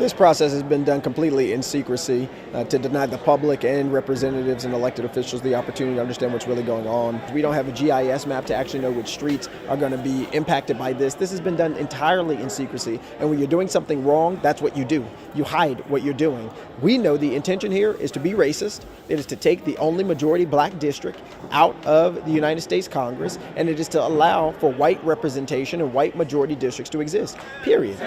This process has been done completely in secrecy to deny the public and representatives and elected officials the opportunity to understand what's really going on. We don't have a GIS map to actually know which streets are going to be impacted by this. This has been done entirely in secrecy. And when you're doing something wrong, that's what you do. You hide what you're doing. We know the intention here is to be racist. It is to take the only majority black district out of the United States Congress, and it is to allow for white representation and white majority districts to exist, period.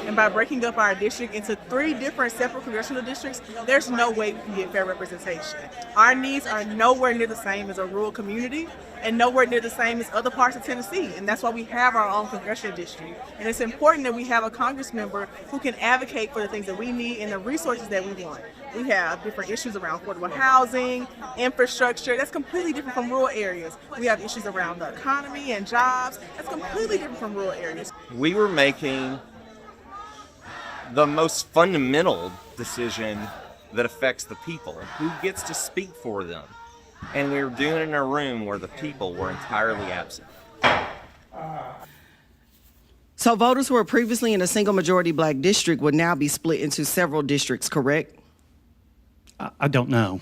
And by breaking up our district into 3 different separate congressional districts, there's no way we can get fair representation. Our needs are nowhere near the same as a rural community and nowhere near the same as other parts of Tennessee. And that's why we have our own congressional district. And it's important that we have a Congress member who can advocate for the things that we need and the resources that we want. We have different issues around affordable housing, infrastructure. That's completely different from rural areas. We have issues around the economy and jobs. That's completely different from rural areas. We were making the most fundamental decision that affects the people. Who gets to speak for them? And we were doing it in a room where the people were entirely absent. So voters who were previously in a single majority black district would now be split into several districts, correct? I don't know.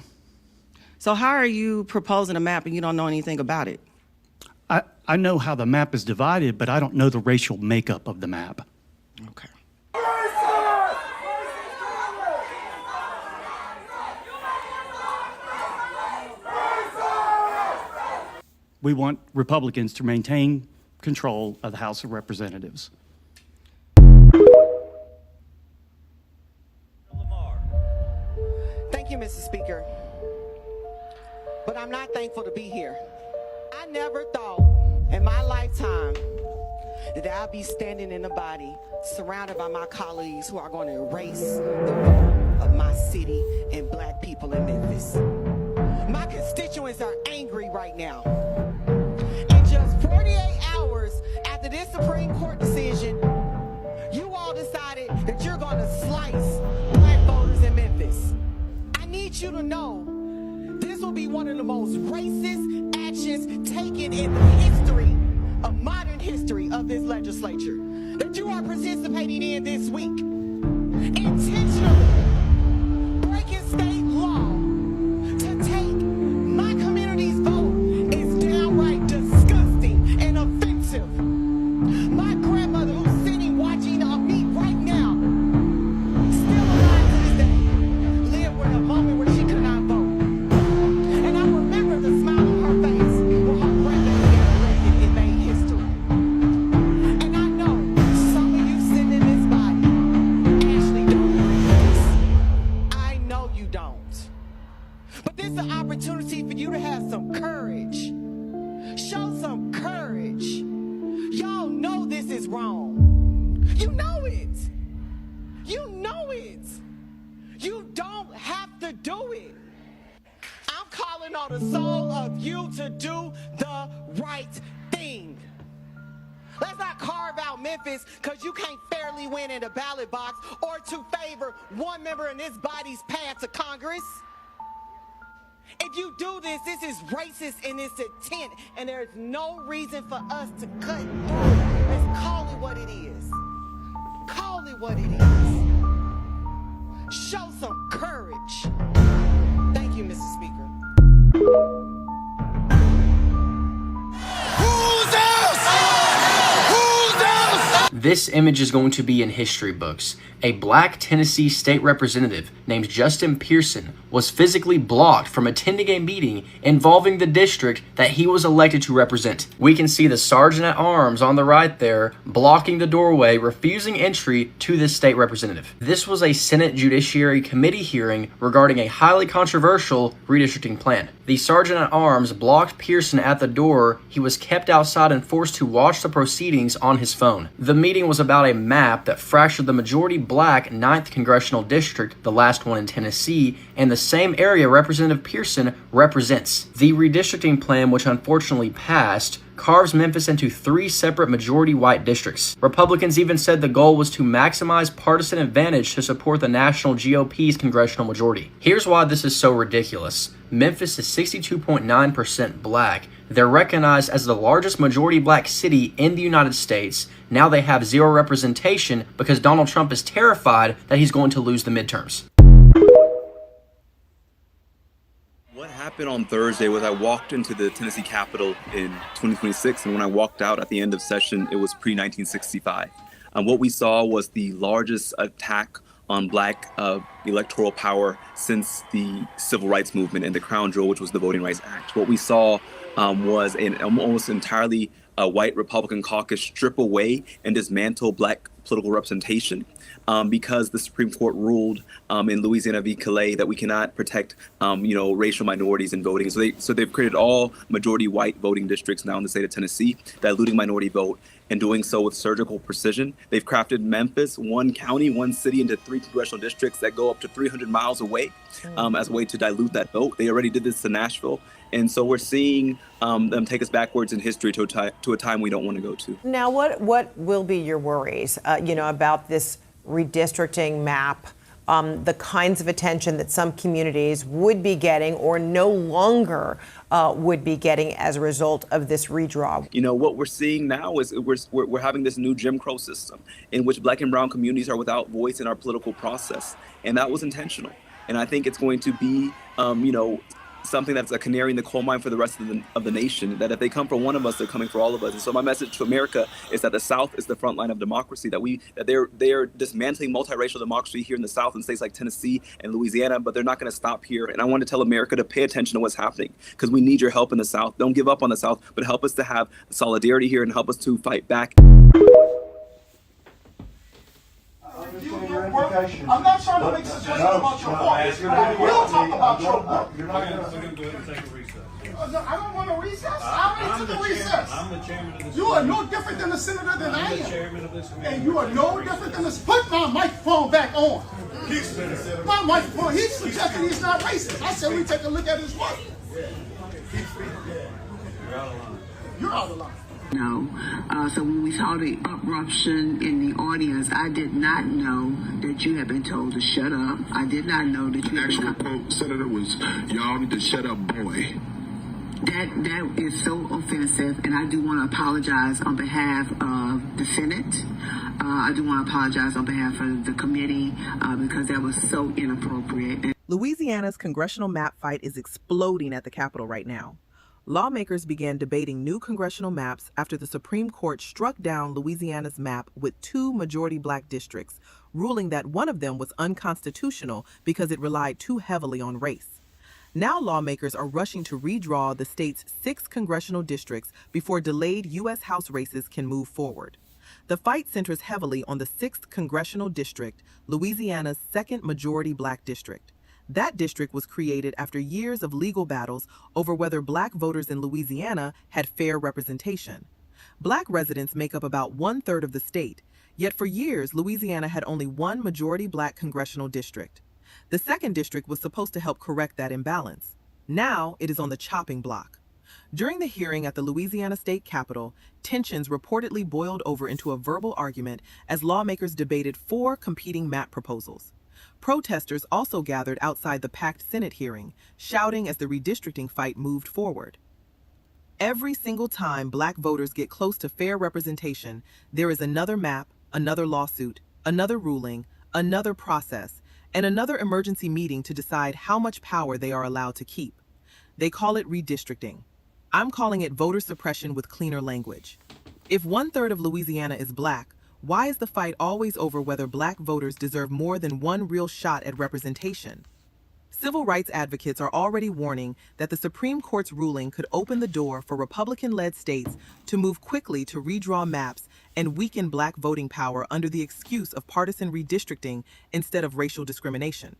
So how are you proposing a map and you don't know anything about it? I know how the map is divided, but I don't know the racial makeup of the map. Okay. We want Republicans to maintain control of the House of Representatives. Thank you, Mr. Speaker. But I'm not thankful to be here. I never thought in my lifetime that I'd be standing in a body surrounded by my colleagues who are going to erase the vote of my city and black people in Memphis. My constituents are angry right now. In just 48 hours after this Supreme Court decision, you all decided that you're going to slice black voters in Memphis. I need you to know this will be one of the most racist actions taken in the history of modern history of this legislature that you are participating in this week. Intentionally breaking state law to take my community's vote is downright disgusting and offensive. My grandmother, who's sitting watching me right now, still alive to this day, lived with a moment where she could not vote. And I remember the smile on her face when her grandmother got elected and made history. And I know some of you sitting in this body actually don't agree with this. I know you don't. But this is an opportunity for you to have some courage. Show some courage. Y'all know this is wrong. You know it. You know it. You don't have to do it. I'm calling on the soul of you to do the right thing. Let's not carve out Memphis because you can't fairly win in the ballot box or to favor one member in this body's path to Congress. If you do this, this is racist in its intent, and there's no reason for us to cut through. Let's call it what it is. Call it what it is. Show some courage. Thank you, Mr. Speaker. This image is going to be in history books. A black Tennessee state representative named Justin Pearson was physically blocked from attending a meeting involving the district that he was elected to represent. We can see the sergeant at arms on the right there blocking the doorway, refusing entry to this state representative. This was a Senate Judiciary Committee hearing regarding a highly controversial redistricting plan. The sergeant at arms blocked Pearson at the door. He was kept outside and forced to watch the proceedings on his phone. The meeting was about a map that fractured the majority black 9th Congressional District, the last one in Tennessee, and the same area Representative Pearson represents. The redistricting plan, which unfortunately passed, carves Memphis into 3 separate majority white districts. Republicans even said the goal was to maximize partisan advantage to support the national GOP's congressional majority. Here's why this is so ridiculous. Memphis is 62.9% black. They're recognized as the largest majority black city in the United States. Now they have zero representation because Donald Trump is terrified that he's going to lose the midterms. What happened on Thursday was I walked into the Tennessee Capitol in 2026, and when I walked out at the end of session, it was pre-1965. What we saw was the largest attack on black electoral power since the civil rights movement and the crown jewel, which was the Voting Rights Act. What we saw was an almost entirely white Republican caucus strip away and dismantle black political representation because the Supreme Court ruled in Louisiana v. Calais that we cannot protect, racial minorities in voting. So they've created all majority white voting districts now in the state of Tennessee, diluting minority vote, and doing so with surgical precision. They've crafted Memphis, one county, one city, into 3 congressional districts that go up to 300 miles away as a way to dilute that vote. They already did this to Nashville. And so we're seeing them take us backwards in history to a time we don't want to go to. Now, what will be your worries, about this redistricting map, the kinds of attention that some communities would be getting or no longer would be getting as a result of this redraw? What we're seeing now is we're having this new Jim Crow system in which black and brown communities are without voice in our political process. And that was intentional. And I think it's going to be, something that's a canary in the coal mine for the rest of the nation, that if they come for one of us, they're coming for all of us. And so my message to America is that the South is the front line of democracy, that they're dismantling multiracial democracy here in the South in states like Tennessee and Louisiana, but they're not going to stop here. And I want to tell America to pay attention to what's happening because we need your help in the South. Don't give up on the South, but help us to have solidarity here and help us to fight back. I'm not trying to make suggestions about your work. We'll talk about your work. You're not going to go ahead and take a recess. I don't want to recess. I already took a recess. I'm the chairman of this You are no different than a senator than I I'm the am. chairman of this committee. And you are no different than this. Put my microphone back on. My microphone. He's suggesting he's not racist. I said we take a look at his work. You're out of line. You're out of line. No. So when we saw the eruption in the audience, I did not know that you had been told to shut up. I did not know that you The actual quote, Senator, was, "Y'all need to shut up, boy." That is so offensive, and I do want to apologize on behalf of the Senate. I do want to apologize on behalf of the committee because that was so inappropriate. Louisiana's congressional map fight is exploding at the Capitol right now. Lawmakers began debating new congressional maps after the Supreme Court struck down Louisiana's map with 2 majority black districts, ruling that one of them was unconstitutional because it relied too heavily on race. Now lawmakers are rushing to redraw the state's 6 congressional districts before delayed U.S. House races can move forward. The fight centers heavily on the 6th congressional district, Louisiana's 2nd majority black district. That district was created after years of legal battles over whether black voters in Louisiana had fair representation. Black residents make up about 1/3 of the state, yet for years Louisiana had only 1 majority black congressional district. The 2nd district was supposed to help correct that imbalance. Now it is on the chopping block. During the hearing at the Louisiana State Capitol, tensions reportedly boiled over into a verbal argument as lawmakers debated 4 competing map proposals. Protesters also gathered outside the packed Senate hearing, shouting as the redistricting fight moved forward. Every single time black voters get close to fair representation, there is another map, another lawsuit, another ruling, another process, and another emergency meeting to decide how much power they are allowed to keep. They call it redistricting. I'm calling it voter suppression with cleaner language. If 1/3 of Louisiana is black, why is the fight always over whether black voters deserve more than one real shot at representation? Civil rights advocates are already warning that the Supreme Court's ruling could open the door for Republican-led states to move quickly to redraw maps and weaken black voting power under the excuse of partisan redistricting instead of racial discrimination.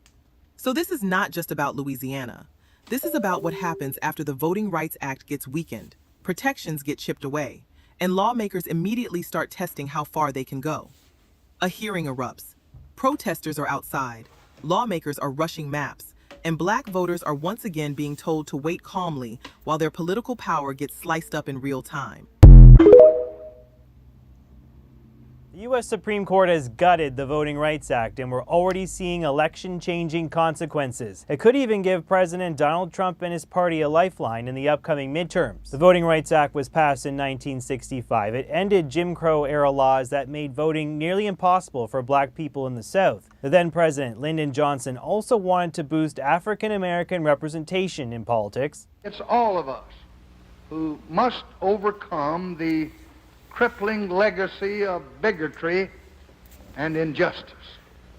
So this is not just about Louisiana. This is about what happens after the Voting Rights Act gets weakened, protections get chipped away, and lawmakers immediately start testing how far they can go. A hearing erupts. Protesters are outside. Lawmakers are rushing maps. And black voters are once again being told to wait calmly while their political power gets sliced up in real time. The U.S. Supreme Court has gutted the Voting Rights Act, and we're already seeing election-changing consequences. It could even give President Donald Trump and his party a lifeline in the upcoming midterms. The Voting Rights Act was passed in 1965. It ended Jim Crow-era laws that made voting nearly impossible for black people in the South. The then-President, Lyndon Johnson, also wanted to boost African-American representation in politics. It's all of us who must overcome the crippling legacy of bigotry and injustice,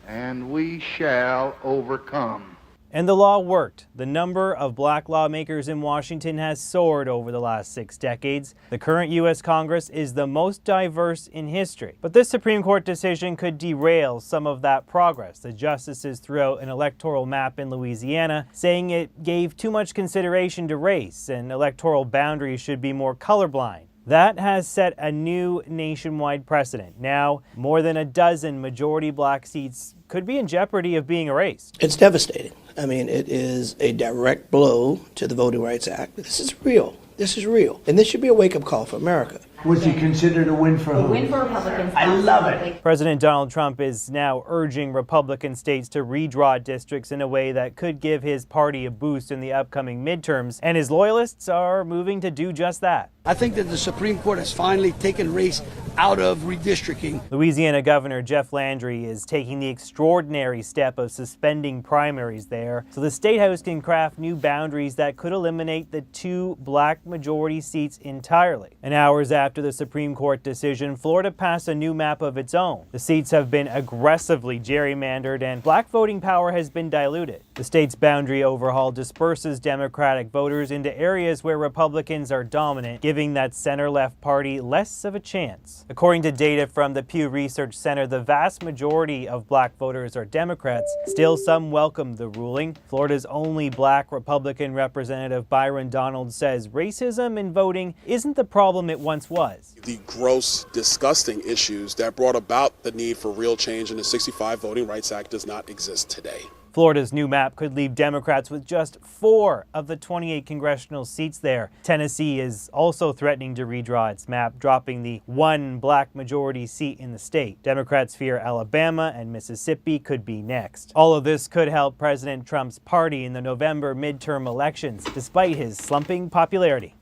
and we shall overcome. And the law worked. The number of black lawmakers in Washington has soared over the last 6 decades. The current U.S. Congress is the most diverse in history. But this Supreme Court decision could derail some of that progress. The justices threw out an electoral map in Louisiana, saying it gave too much consideration to race and electoral boundaries should be more colorblind. That has set a new nationwide precedent. Now, more than a dozen majority black seats could be in jeopardy of being erased. It's devastating. I mean, it is a direct blow to the Voting Rights Act. This is real. This is real. And this should be a wake-up call for America. Was he considered a win for whom? A win for Republicans. I love it. President Donald Trump is now urging Republican states to redraw districts in a way that could give his party a boost in the upcoming midterms, and his loyalists are moving to do just that. I think that the Supreme Court has finally taken race out of redistricting. Louisiana Governor Jeff Landry is taking the extraordinary step of suspending primaries there, so the State House can craft new boundaries that could eliminate the 2 black majority seats entirely. And hours after the Supreme Court decision, Florida passed a new map of its own. The seats have been aggressively gerrymandered and black voting power has been diluted. The state's boundary overhaul disperses Democratic voters into areas where Republicans are dominant, giving that center-left party less of a chance. According to data from the Pew Research Center, the vast majority of black voters are Democrats. Still, some welcome the ruling. Florida's only black Republican representative, Byron Donald, says racism in voting isn't the problem it once was. The gross, disgusting issues that brought about the need for real change in the 65 Voting Rights Act does not exist today. Florida's new map could leave Democrats with just 4 of the 28 congressional seats there. Tennessee is also threatening to redraw its map, dropping the 1 black majority seat in the state. Democrats fear Alabama and Mississippi could be next. All of this could help President Trump's party in the November midterm elections, despite his slumping popularity.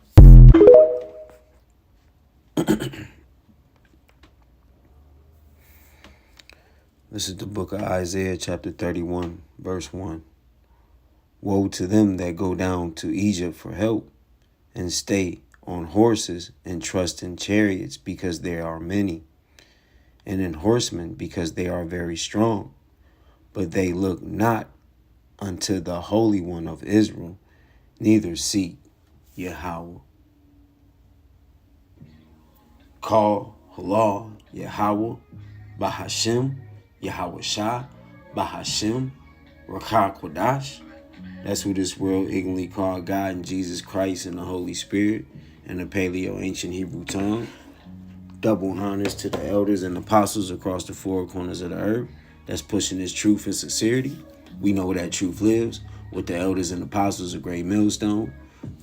This is the book of Isaiah, chapter 31, verse 1. Woe to them that go down to Egypt for help, and stay on horses, and trust in chariots, because they are many, and in horsemen, because they are very strong. But they look not unto the Holy One of Israel, neither seek Yahweh. Call Halal Yahweh Bahashem, Yahweh Shah, Bahashem, Rakah Kodash. That's who this world ignorantly called God and Jesus Christ and the Holy Spirit and the Paleo ancient Hebrew tongue. Double honors to the elders and apostles across the 4 corners of the earth that's pushing this truth and sincerity. We know where that truth lives, with the elders and apostles of Great Millstone.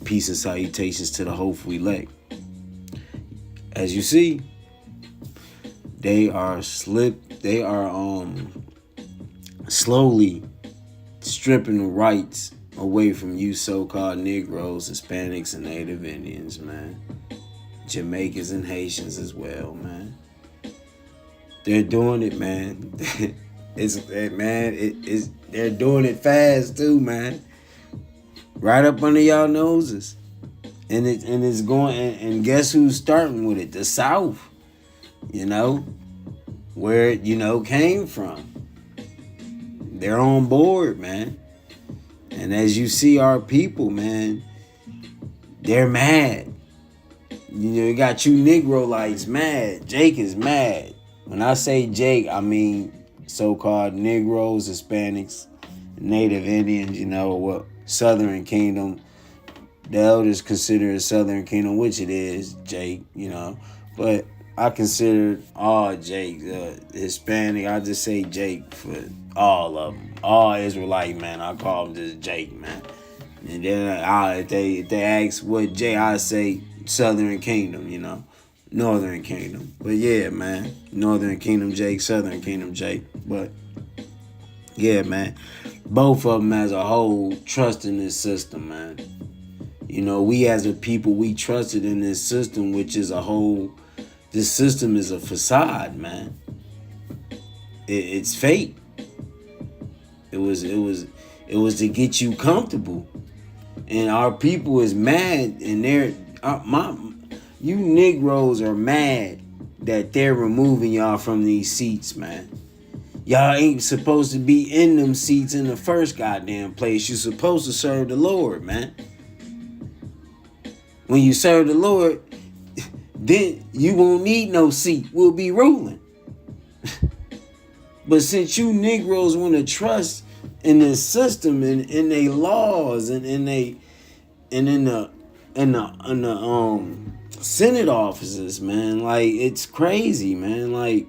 Peace and salutations to the hopeful elect. As you see, they are slowly stripping the rights away from you so-called Negroes, Hispanics, and Native Indians, man. Jamaicans and Haitians as well, man. They're doing it, man. They're doing it fast too, man. Right up under y'all noses. And it's going, and guess who's starting with it? The South. You know, where it, came from. They're on board, man. And as you see our people, man, they're mad. You got you Negrolites mad. Jake is mad. When I say Jake, I mean so-called Negroes, Hispanics, Native Indians, what Southern Kingdom. The elders consider it Southern Kingdom, which it is, Jake, But I consider all Jake, Hispanic. I just say Jake for all of them. All Israelite, man. I call them just Jake, man. And then if they ask what Jake, I say Southern Kingdom, Northern Kingdom. But yeah, man. Northern Kingdom Jake, Southern Kingdom Jake. But yeah, man. Both of them as a whole trust in this system, man. You know, we as a people, we trusted in this system, which is a whole, this system is a facade, man. It's fake. It was to get you comfortable. And our people is mad, and you Negroes are mad that they're removing y'all from these seats, man. Y'all ain't supposed to be in them seats in the first goddamn place. You're supposed to serve the Lord, man. When you serve the Lord, then you won't need no seat. We'll be ruling. But since you Negroes want to trust in this system and in their laws and in the Senate offices, man, like it's crazy, man. Like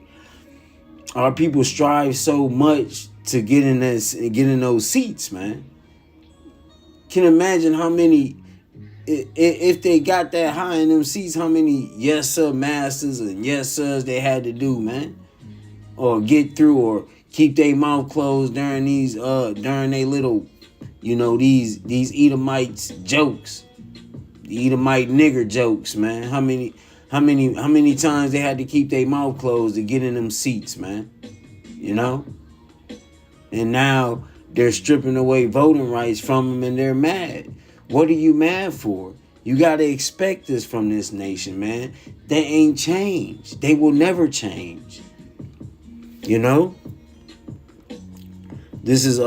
our people strive so much to get in those seats, man. Can imagine how many, if they got that high in them seats, how many yes sir masters and yes sirs they had to do, man, or get through, or keep their mouth closed during these during they little, you know, these Edomites jokes, the Edomite nigger jokes, man. How many times they had to keep their mouth closed to get in them seats, man. You know? And now they're stripping away voting rights from them and they're mad. What are you mad for? You got to expect this from this nation, man. They ain't changed. They will never change. You know? This is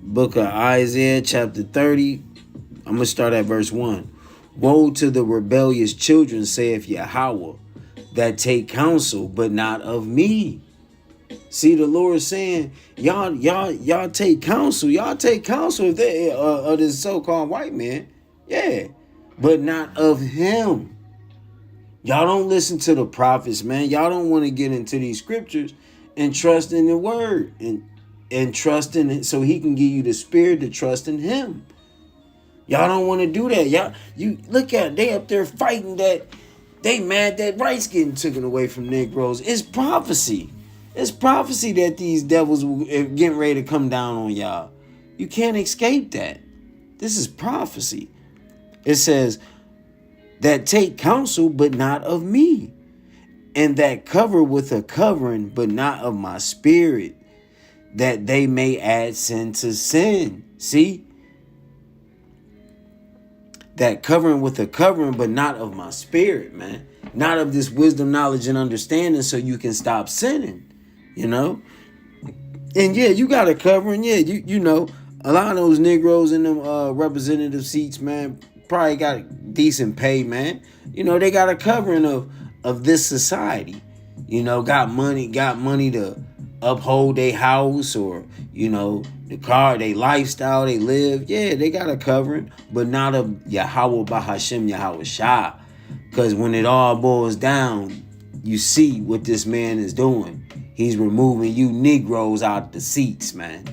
book of Isaiah chapter 30. I'm going to start at verse 1. Woe to the rebellious children, saith Yahweh, that take counsel, but not of me. See, the Lord saying, y'all take counsel. Y'all take counsel if they of this so-called white man. Yeah. But not of him. Y'all don't listen to the prophets, man. Y'all don't want to get into these scriptures and trust in the word and trust in it so he can give you the spirit to trust in him. Y'all don't want to do that. You look at it, they up there fighting that they mad that rights getting taken away from Negroes. It's prophecy. It's prophecy that these devils will getting ready to come down on y'all. You can't escape that. This is prophecy. It says that take counsel, but not of me, and that cover with a covering, but not of my spirit, that they may add sin to sin. See? That covering with a covering, but not of my spirit, man. Not of this wisdom, knowledge, and understanding so you can stop sinning, you know? And yeah, you got a covering. Yeah, you know, a lot of those Negroes in them representative seats, man, probably got decent pay, man. You know, they got a covering of this society. You know, got money to uphold their house, or, you know, the car, their lifestyle, they live. Yeah, they got a covering, but not of Yahweh Bahashem Yahweh Shah. Because when it all boils down, you see what this man is doing. He's removing you Negroes out the seats, man,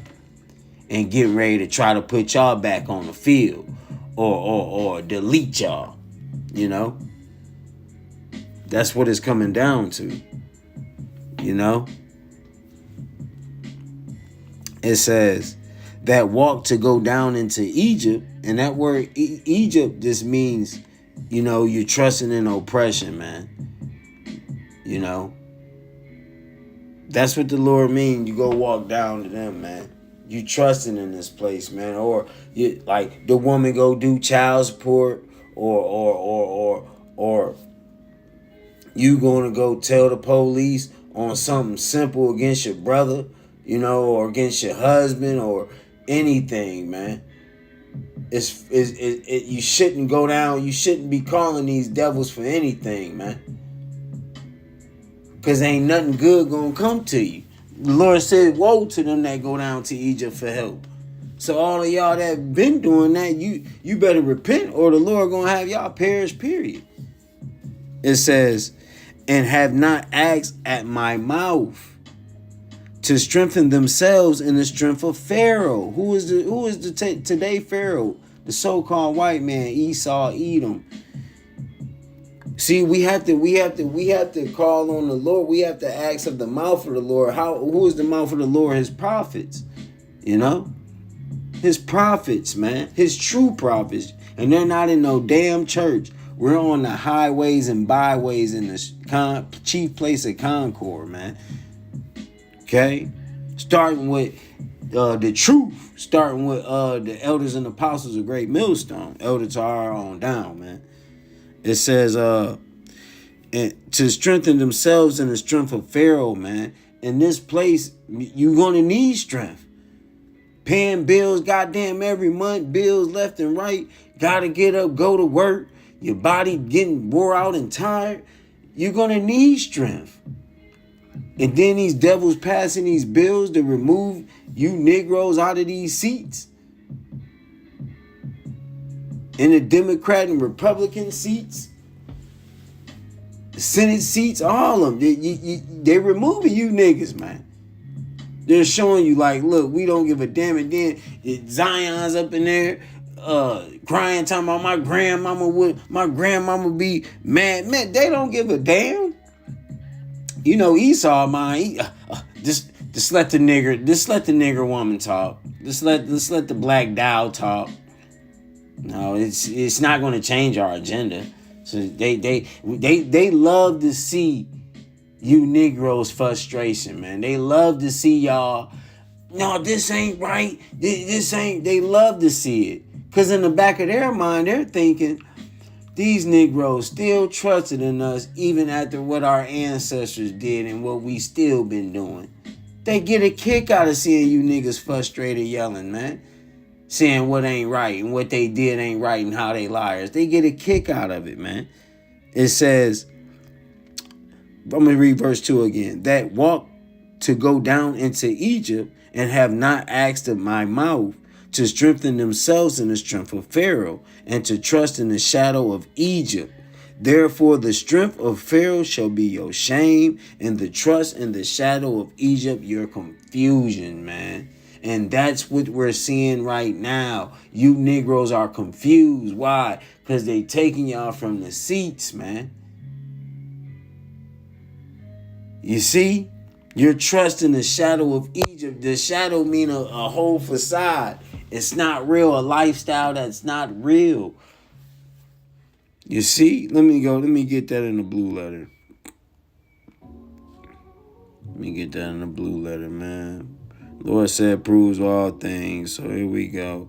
and getting ready to try to put y'all back on the field, or delete y'all. You know, that's what it's coming down to. You know, it says that walk to go down into Egypt, and that word Egypt just means, you know, you're trusting in oppression, man. You know, that's what the Lord means. You go walk down to them, man. You trusting in this place, man. Or you, like the woman go do child support, or you gonna go tell the police on something simple against your brother, you know, or against your husband, or anything, man. You shouldn't go down. You shouldn't be calling these devils for anything, man. Because ain't nothing good gonna come to you. The Lord said, woe to them that go down to Egypt for help. So all of y'all that been doing that, you better repent, or the Lord gonna have y'all perish, period. It says, and have not asked at my mouth to strengthen themselves in the strength of Pharaoh. Who is today Pharaoh? The so-called white man, Esau, Edom. See, we have to call on the Lord. We have to ask of the mouth of the Lord. Who is the mouth of the Lord? His prophets. You know? His prophets, man. His true prophets. And they're not in no damn church. We're on the highways and byways in the chief place of Concord, man. Okay? Starting with the truth. Starting with the elders and apostles of Great Millstone. Elder Tar on down, man. It says, and to strengthen themselves in the strength of Pharaoh, man. In this place, you're going to need strength. Paying bills goddamn every month, bills left and right. Gotta get up, go to work. Your body getting wore out and tired. You're going to need strength. And then these devils passing these bills to remove you Negroes out of these seats. In the Democrat and Republican seats, the Senate seats, all of them, they removing you niggas, man. They're showing you like, look, we don't give a damn. And then Zion's up in there, crying, talking about my grandmama be mad. Man, they don't give a damn. You know, Esau, man, just let the nigger woman talk. Just let the black Dow talk. No, it's not going to change our agenda. So they love to see you Negroes' frustration, man. They love to see y'all. No, this ain't right. This ain't. They love to see it, cause in the back of their mind, they're thinking these Negroes still trusted in us even after what our ancestors did and what we still been doing. They get a kick out of seeing you niggas frustrated yelling, man. Saying what ain't right and what they did ain't right and how they liars. They get a kick out of it, man. It says, I'm going to read verse 2 again. That walk to go down into Egypt and have not asked of my mouth to strengthen themselves in the strength of Pharaoh and to trust in the shadow of Egypt. Therefore, the strength of Pharaoh shall be your shame and the trust in the shadow of Egypt, your confusion, man. And that's what we're seeing right now. You Negroes are confused. Why? Because they taking y'all from the seats, man. You see? You're trusting the shadow of Egypt. The shadow mean a whole facade. It's not real. A lifestyle that's not real. You see? Let me get that in the blue letter. Let me get that in the blue letter, man. Lord said proves all things. So here we go.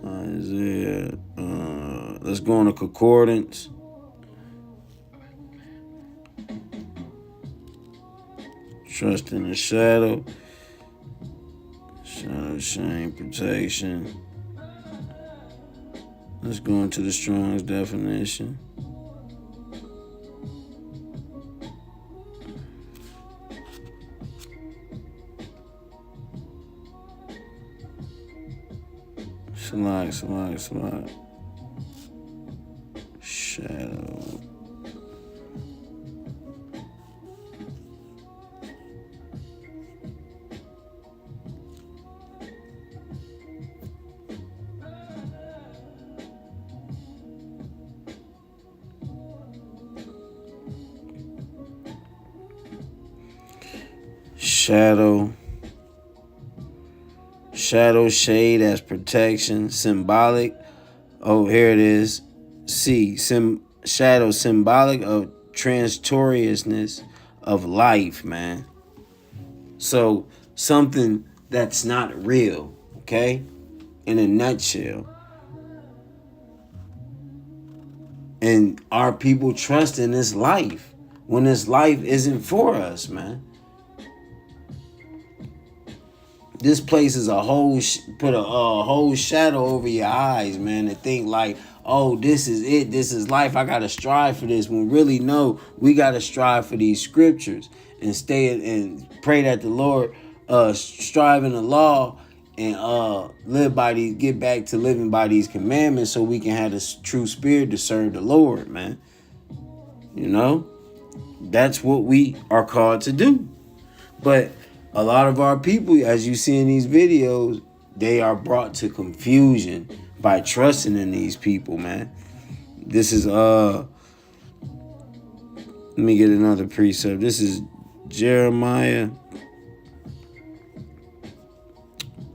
Isaiah. Let's go on a concordance. Trust in the shadow. Shadow, shame, protection. Let's go into the Strong's definition. Slide. Shadow. Shadow, shade as protection, symbolic. Oh, here it is. C. Shadow, symbolic of transitoriousness of life, man. So something that's not real, okay? In a nutshell. And our people trust in this life when this life isn't for us, man. This place is put a whole shadow over your eyes, man, to think like, oh, this is it. This is life. I got to strive for this. When really, no, we got to strive for these scriptures and stay and pray that the Lord strive in the law and get back to living by these commandments so we can have this true spirit to serve the Lord, man. You know, that's what we are called to do. But a lot of our people, as you see in these videos, they are brought to confusion by trusting in these people, man. This is let me get another precept. This is Jeremiah.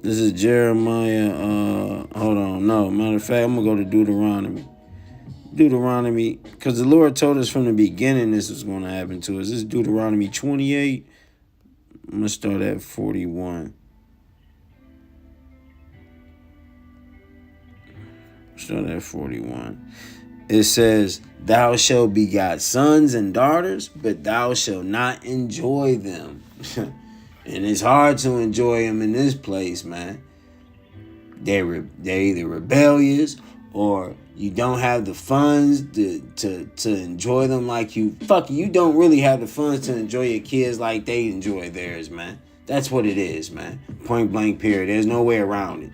This is Jeremiah. Hold on. No, matter of fact, I'm gonna go to Deuteronomy. Deuteronomy, because the Lord told us from the beginning this was going to happen to us. This is Deuteronomy 28. I'm gonna start at 41. Start at 41. It says, "Thou shalt begot sons and daughters, but thou shalt not enjoy them." And it's hard to enjoy them in this place, man. They're either rebellious, or you don't have the funds to enjoy them like you. You don't really have the funds to enjoy your kids like they enjoy theirs, man. That's what it is, man. Point blank period. There's no way around it.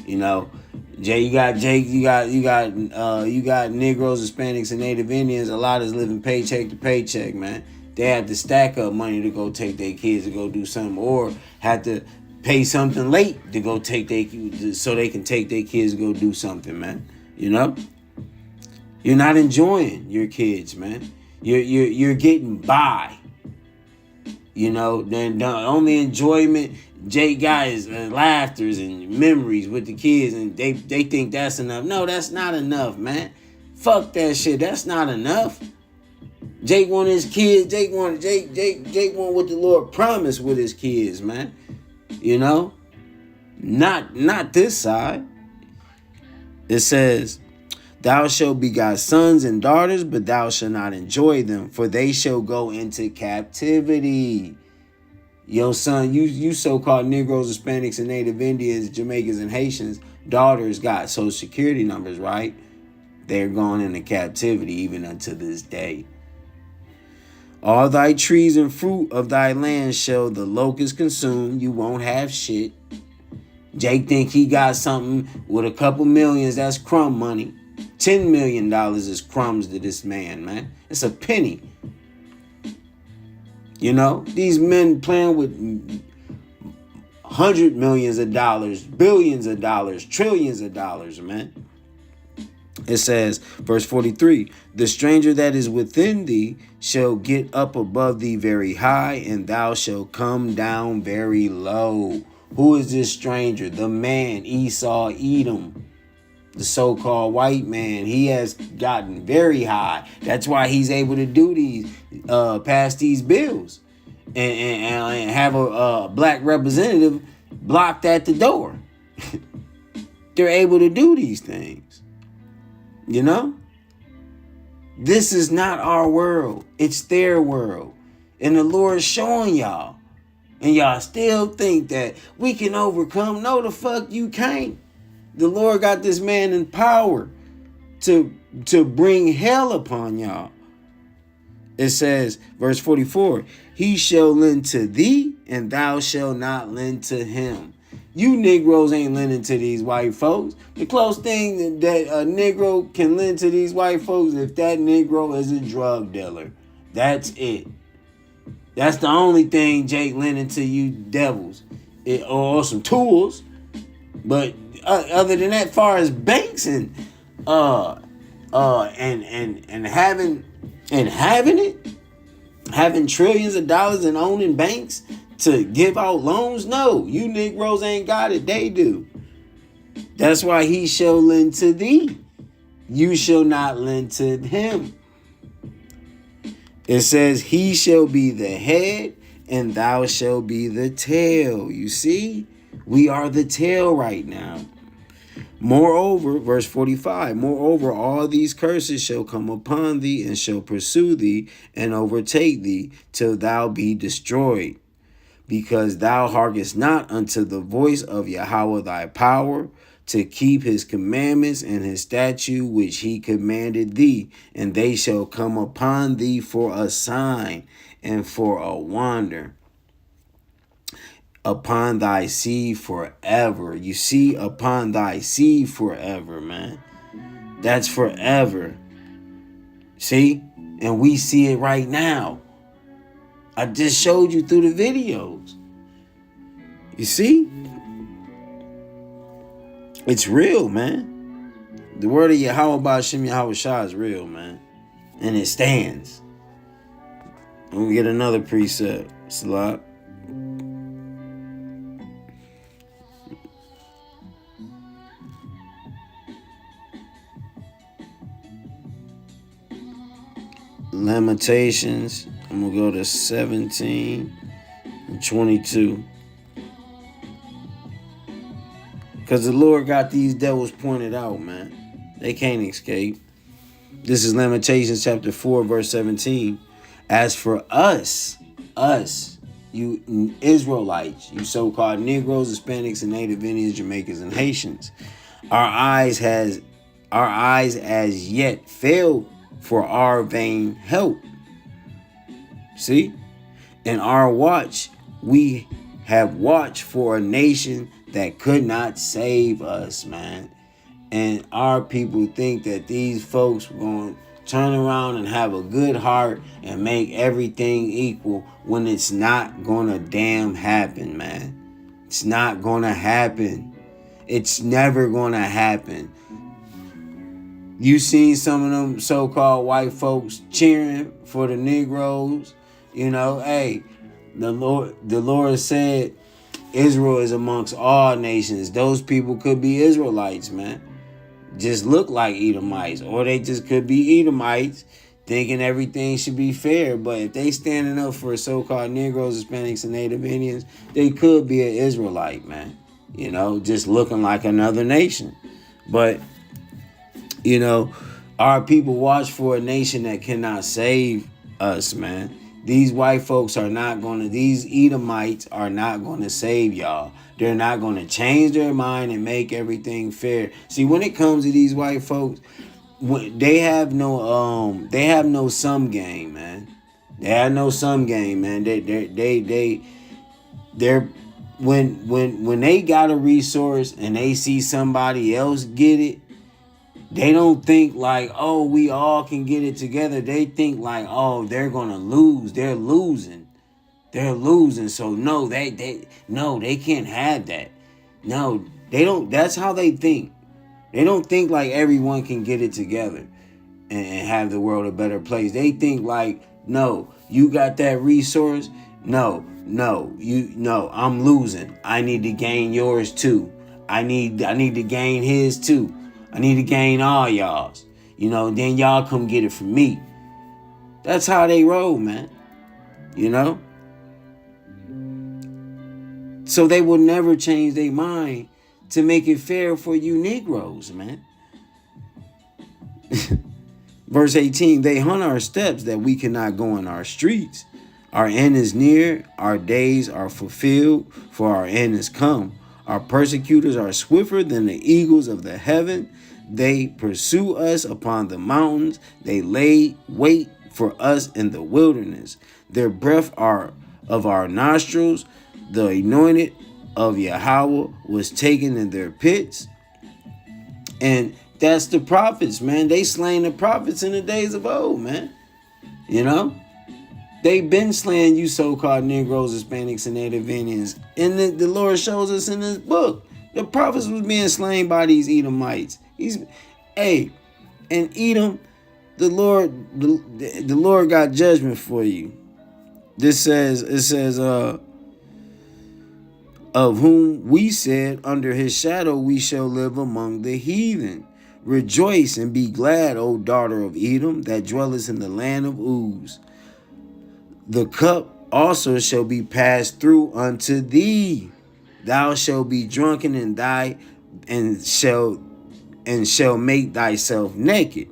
You know, you got Negroes, Hispanics, and Native Indians. A lot is living paycheck to paycheck, man. They have to stack up money to go take their kids to go do something, or have to pay something late to go take so they can take their kids to go do something, man. You know, you're not enjoying your kids, man. You're getting by. You know, then the only enjoyment Jake got is laughters and memories with the kids, and they think that's enough. No, that's not enough, man. Fuck that shit. That's not enough. Jake want his kids. Jake want what the Lord promised with his kids, man. You know, not this side. It says, "Thou shalt begot sons and daughters, but thou shalt not enjoy them, for they shall go into captivity." Yo, son, you so-called Negroes, Hispanics, and Native Indians, Jamaicans, and Haitians, daughters got Social Security numbers, right? They're going into captivity even unto this day. "All thy trees and fruit of thy land shall the locust consume." You won't have shit. Jake think he got something with a couple millions. That's crumb money. $10 million is crumbs to this man. It's a penny. You know, these men playing with $100 million, billions of dollars, trillions of dollars, man. It says, verse 43, "The stranger that is within thee shall get up above thee very high, and thou shalt come down very low." Who is this stranger? The man, Esau, Edom, the so-called white man. He has gotten very high. That's why he's able to do these, pass these bills, and have a black representative blocked at the door. They're able to do these things. You know? This is not our world. It's their world. And the Lord's showing y'all. And y'all still think that we can overcome. No, the fuck you can't. The Lord got this man in power to bring hell upon y'all. It says, verse 44, "He shall lend to thee, and thou shalt not lend to him." You Negroes ain't lending to these white folks. The close thing that a Negro can lend to these white folks if that Negro is a drug dealer. That's it. That's the only thing Jake lending to you devils, or some tools. But other than that, far as banks and having trillions of dollars and owning banks to give out loans, no, you Negroes ain't got it. They do. That's why he shall lend to thee. You shall not lend to him. It says, "He shall be the head, and thou shalt be the tail." You see? We are the tail right now. "Moreover," verse 45, "moreover, all these curses shall come upon thee, and shall pursue thee, and overtake thee, till thou be destroyed. Because thou hearkenest not unto the voice of Yahweh thy power, to keep his commandments and his statute which he commanded thee, and they shall come upon thee for a sign and for a wonder upon thy seed forever." You see, upon thy seed forever, man. That's forever. See? And we see it right now. I just showed you through the videos. You see? It's real, man. The word of Yahweh Ba'Shem Yahweh Shah is real, man. And it stands. And we get another precept. Salat. Lamentations. I'm going to go to 17 and 22. Because the Lord got these devils pointed out, man. They can't escape. This is Lamentations chapter 4, verse 17. As for us, you Israelites, you so-called Negroes, Hispanics, and Native Indians, Jamaicans, and Haitians, our eyes as yet failed for our vain help. See? In our watch, we have watched for a nation that could not save us, man. And our people think that these folks were going to turn around and have a good heart and make everything equal when it's not going to damn happen, man. It's not going to happen. It's never going to happen. You seen some of them so-called white folks cheering for the Negroes. You know, hey, the Lord said Israel is amongst all nations. Those people could be Israelites, man. Just look like Edomites. Or they just could be Edomites thinking everything should be fair. But if they standing up for so-called Negroes, Hispanics, and Native Indians, they could be an Israelite, man. You know, just looking like another nation. But you know, our people watch for a nation that cannot save us, man. These white folks are not going to, these Edomites are not going to save y'all. They're not going to change their mind and make everything fair. See, when it comes to these white folks, they have no sum game, man. They have no sum game, man. They're when they got a resource and they see somebody else get it, they don't think like, oh, we all can get it together. They think like, oh, they're gonna lose. They're losing. So no, they can't have that. No, they don't. That's how they think. They don't think like everyone can get it together and have the world a better place. They think like, no, you got that resource. No, I'm losing. I need to gain yours too. I need to gain his too. I need to gain all y'all's. You know, then y'all come get it from me. That's how they roll, man. You know? So they will never change their mind to make it fair for you Negroes, man. Verse 18, they hunt our steps that we cannot go in our streets. Our end is near, our days are fulfilled, for our end is come. Our persecutors are swifter than the eagles of the heaven. They pursue us upon the mountains. They lay wait for us in the wilderness. Their breath are of our nostrils. The anointed of Yahweh was taken in their pits. And that's the prophets, man. They slain the prophets in the days of old, man. You know? They've been slaying you so-called Negroes, Hispanics, and Native Indians. And the Lord shows us in this book. The prophets was being slain by these Edomites. And Edom, the Lord got judgment for you. It says, of whom we said, under his shadow we shall live among the heathen. Rejoice and be glad, O daughter of Edom, that dwellest in the land of Uz. The cup also shall be passed through unto thee. Thou shalt be drunken and shall make thyself naked.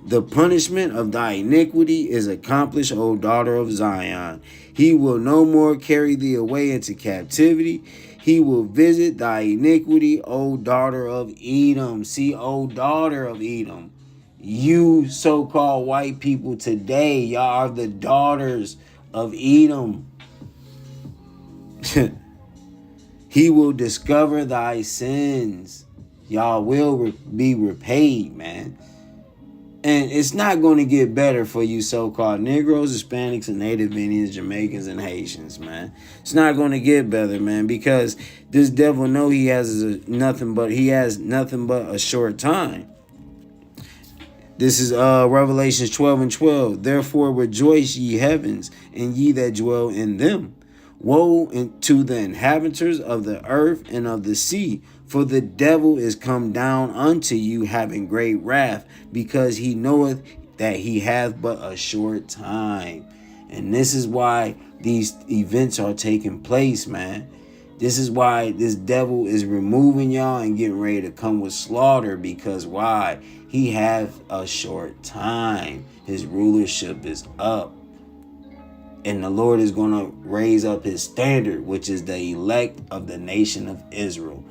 The punishment of thy iniquity is accomplished, O daughter of Zion. He will no more carry thee away into captivity. He will visit thy iniquity, O daughter of Edom. See, O daughter of Edom. You so-called white people today, y'all are the daughters of Edom. He will discover thy sins. Y'all will be repaid, man. And it's not going to get better for you so-called Negroes, Hispanics, and Native Indians, Jamaicans, and Haitians, man. It's not going to get better, man, because this devil know he has nothing but a short time. This is Revelations 12:12. Therefore rejoice, ye heavens, and ye that dwell in them. Woe to the inhabitants of the earth and of the sea, for the devil is come down unto you, having great wrath, because he knoweth that he hath but a short time. And this is why these events are taking place, man. This is why this devil is removing y'all and getting ready to come with slaughter, because why? He has a short time. His rulership is up. And the Lord is going to raise up his standard, which is the elect of the nation of Israel.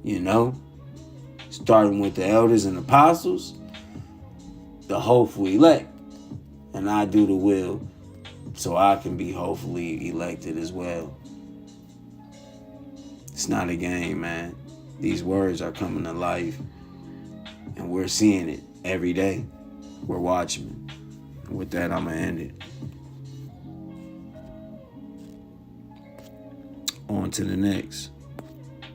You know, starting with the elders and apostles, the hopeful elect. And I do the will so I can be hopefully elected as well. It's not a game, man. These words are coming to life. And we're seeing it every day. We're watching it. With that, I'm going to end it. On to the next.